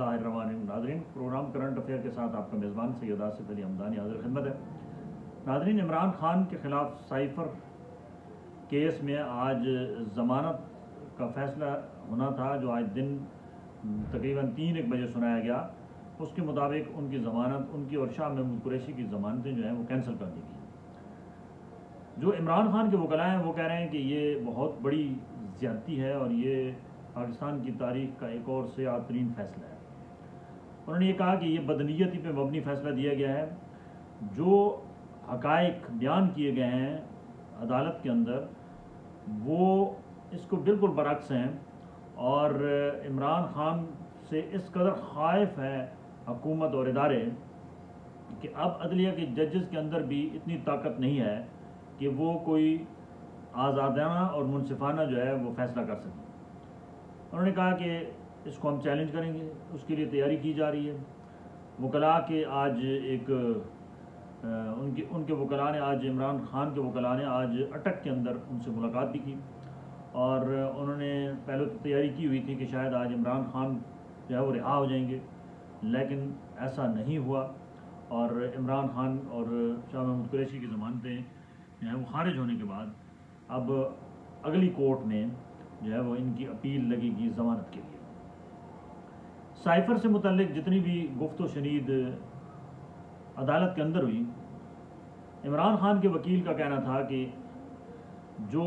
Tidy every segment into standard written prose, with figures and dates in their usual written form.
बिस्मिल्लाहिर्रहमानिर्रहीम। नाज़रीन, programme current affair के साथ आपका मेज़बान सैयद आसिफ अली हमदानी हाज़िर खिदमत है। नाज़रीन, इमरान खान के ख़िलाफ़ साइफ़र केस में आज ज़मानत का फ़ैसला होना था, जो आज दिन तकरीबन 3-1 बजे सुनाया गया। उसके मुताबिक उनकी ज़मानत, उनकी और शाह महमूद कुरैशी की ज़मानतें जो हैं वो कैंसिल कर दी गई। जो इमरान खान के वकला हैं वो कह रहे हैं कि ये बहुत बड़ी ज़्यादती है और ये पाकिस्तान की तारीख़ का एक और सयाह तरीन फ़ैसला है। उन्होंने ये कहा कि ये बदनीयती पे मबनी फ़ैसला दिया गया है। जो हक़ाइक़ बयान किए गए हैं अदालत के अंदर वो इसको बिल्कुल बरअक्स हैं और इमरान खान से इस कदर ख़ाइफ़ है हुकूमत और इदारे कि अब अदलिया के जजेस के अंदर भी इतनी ताकत नहीं है कि वो कोई आज़ादाना और मुनसिफाना जो है वो फ़ैसला कर सकें। उन्होंने कहा कि इसको हम चैलेंज करेंगे, उसके लिए तैयारी की जा रही है। वकला के आज उनके वकला ने आज इमरान खान के वकला ने आज अटक के अंदर उनसे मुलाकात भी की और उन्होंने पहले तो तैयारी की हुई थी कि शायद आज इमरान खान जो है वो रिहा हो जाएंगे, लेकिन ऐसा नहीं हुआ और इमरान खान और शाह महमूद कुरैशी की ज़मानतें जो है वो खारिज होने के बाद अब अगली कोर्ट में जो है वो इनकी अपील लगेगी ज़मानत के लिए। साइफ़र से मुतल्लिक जितनी भी गुफ्त शनीद अदालत के अंदर हुई, इमरान खान के वकील का कहना था कि जो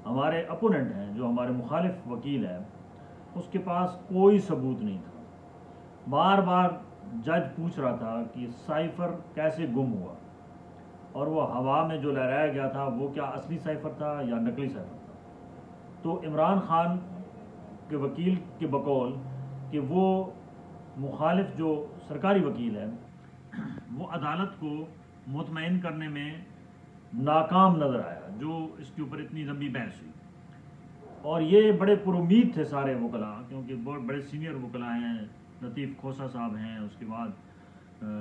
हमारे अपोनेंट हैं, जो हमारे मुखालिफ वकील है, उसके पास कोई सबूत नहीं था। बार बार जज पूछ रहा था कि साइफ़र कैसे गुम हुआ और वो हवा में जो लहराया गया था वो क्या असली साइफ़र था या नकली साइफ़र था। तो इमरान खान के वकील के बकौल कि वो मुखालिफ जो सरकारी वकील है वो अदालत को मुतमईन करने में नाकाम नज़र आया, जो इसके ऊपर इतनी लंबी बहस हुई। और ये बड़े पुरुमीद थे सारे वकला, क्योंकि बहुत बड़े सीनियर वकला हैं। लतीफ़ खोसा साहब हैं, उसके बाद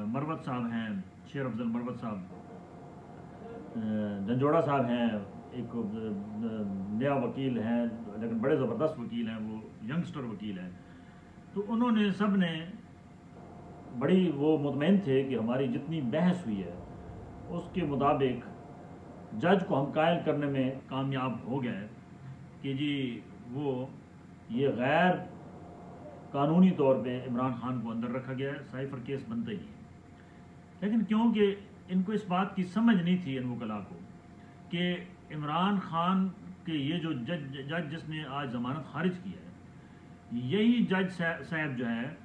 मरवत साहब हैं, शेर अफजल मरवत साहब, जंजोड़ा साहब हैं, एक नया वकील हैं लेकिन बड़े ज़बरदस्त वकील हैं, वो यंगस्टर वकील हैं। तो उन्होंने सब ने बड़ी वो मुतमईन थे कि हमारी जितनी बहस हुई है उसके मुताबिक जज को हम कायल करने में कामयाब हो गए कि जी वो ये गैर कानूनी तौर पे इमरान खान को अंदर रखा गया है, साइफ़र केस बनता ही है। लेकिन क्योंकि इनको इस बात की समझ नहीं थी इन वकला को कि इमरान खान के ये जो जज जिसने आज ज़मानत खारिज की है, यही जज साहब जो है,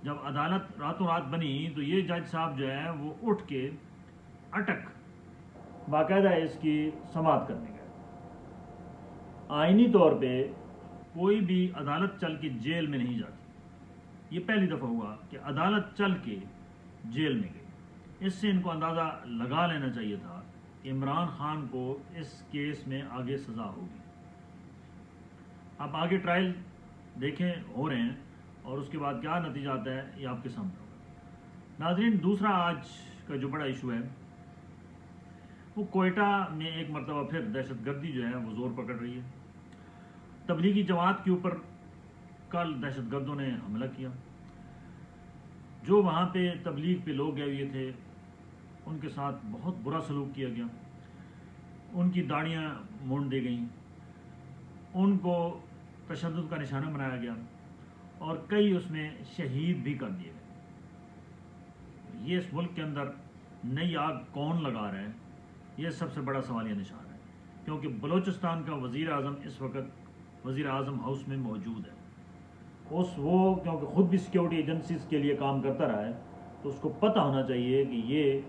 जब अदालत रातों रात बनी तो ये जज साहब जो है वो उठ के अटक बाकायदा इसकी समाअत करने गए। आइनी तौर पे कोई भी अदालत चल के जेल में नहीं जाती। ये पहली दफ़ा हुआ कि अदालत चल के जेल में गई। इससे इनको अंदाज़ा लगा लेना चाहिए था कि इमरान खान को इस केस में आगे सज़ा होगी। अब आगे ट्रायल देखें हो रहे हैं और उसके बाद क्या नतीजा आता है ये आपके सामने होगा। नाज़रीन, दूसरा आज का जो बड़ा इशू है वो कोयटा में एक मरतबा फिर दहशतगर्दी जो है वो ज़ोर पकड़ रही है। तबलीगी जमात के ऊपर कल दहशतगर्दों ने हमला किया। जो वहाँ पे तबलीग पे लोग गए हुए थे उनके साथ बहुत बुरा सलूक किया गया, उनकी दाढ़ियाँ मोड़ दी गईं, उनको तशद्दुद का निशाना बनाया गया और कई उसमें शहीद भी कर दिए गए। ये इस मुल्क के अंदर नई आग कौन लगा रहा है, ये सबसे बड़ा सवालिया निशान है, क्योंकि बलूचिस्तान का वज़ीर आज़म इस वक्त वज़ीर आज़म हाउस में मौजूद है। वो क्योंकि ख़ुद भी सिक्योरिटी एजेंसीज़ के लिए काम करता रहा है, तो उसको पता होना चाहिए कि ये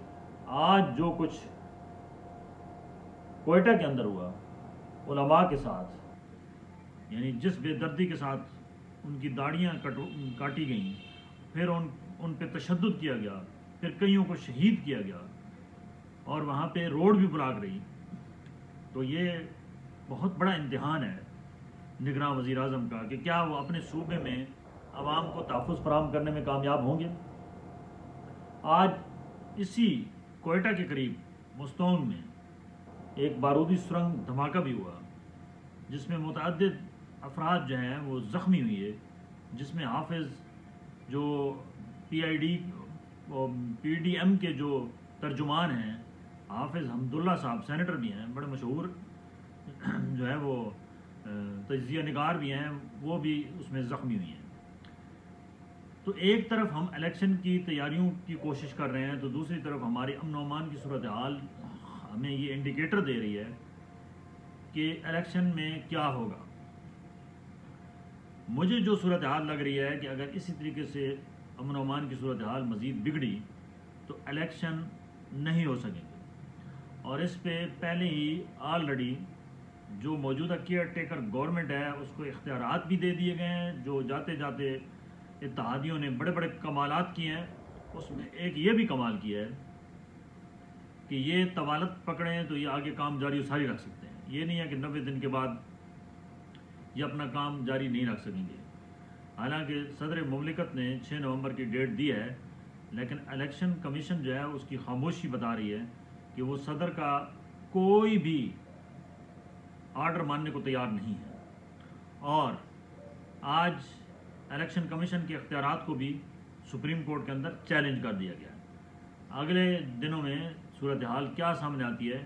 आज जो कुछ कोयटा के अंदर हुआ उलमा के साथ, यानी जिस बेदर्दी के साथ उनकी दाढ़ियाँ काटी गईं, फिर उन पे तशद्दुद किया गया, फिर कईयों को शहीद किया गया और वहाँ पे रोड भी ब्लॉक रही, तो ये बहुत बड़ा इम्तिहान है निगरान वज़ीर आज़म का कि क्या वो अपने सूबे में आवाम को तहफ़्फ़ुज़ फराहम करने में कामयाब होंगे। आज इसी कोयटा के करीब मुस्तौन में एक बारूदी सुरंग धमाका भी हुआ जिसमें मुतअद्दिद अफराद जो हैं वो ज़ख्मी हुए جس میں حافظ جو پی ڈی ایم کے جو ترجمان ہیں، حافظ حمداللہ صاحب سینیٹر بھی ہیں، بڑے مشہور جو ہے وہ تجزیہ نگار بھی ہیں، وہ بھی اس میں زخمی ہوئی ہیں۔ تو ایک طرف ہم الیکشن کی تیاریوں کی کوشش کر رہے ہیں، تو دوسری طرف ہماری امن و امان کی صورتحال ہمیں یہ انڈیکیٹر دے رہی ہے کہ الیکشن میں کیا ہوگا۔ مجھے جو صورتحال لگ رہی ہے کہ اگر اسی طریقے سے امن و امان کی صورتحال مزید بگڑی تو الیکشن نہیں ہو سکیں گے، اور اس پہ پہلے ہی آلریڈی جو موجودہ کیئر ٹیکر گورنمنٹ ہے اس کو اختیارات بھی دے دیے گئے ہیں۔ جو جاتے جاتے اتحادیوں نے بڑے بڑے کمالات کیے ہیں، اس میں ایک یہ بھی کمال کیا ہے کہ یہ طوالت پکڑیں تو یہ آگے کام جاری و ساری رکھ سکتے ہیں۔ یہ نہیں ہے کہ 90 دن کے بعد یہ اپنا کام جاری نہیں رکھ سکیں گے۔ حالانکہ صدر مملکت نے 6 نومبر کی ڈیٹ دی ہے، لیکن الیکشن کمیشن جو ہے اس کی خاموشی بتا رہی ہے کہ وہ صدر کا کوئی بھی آرڈر ماننے کو تیار نہیں ہے، اور آج الیکشن کمیشن کے اختیارات کو بھی سپریم کورٹ کے اندر چیلنج کر دیا گیا ہے۔ اگلے دنوں میں صورتحال کیا سامنے آتی ہے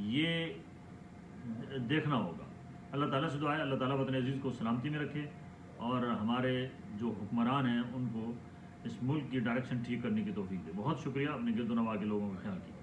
یہ دیکھنا ہوگا۔ اللہ تعالیٰ سے دعا ہے اللہ تعالیٰ وطن عزیز کو سلامتی میں رکھے، اور ہمارے جو حکمران ہیں ان کو اس ملک کی ڈائریکشن ٹھیک کرنے کی توفیق دے۔ بہت شکریہ، اپنے گرد و نواح کے لوگوں کا خیال کیا۔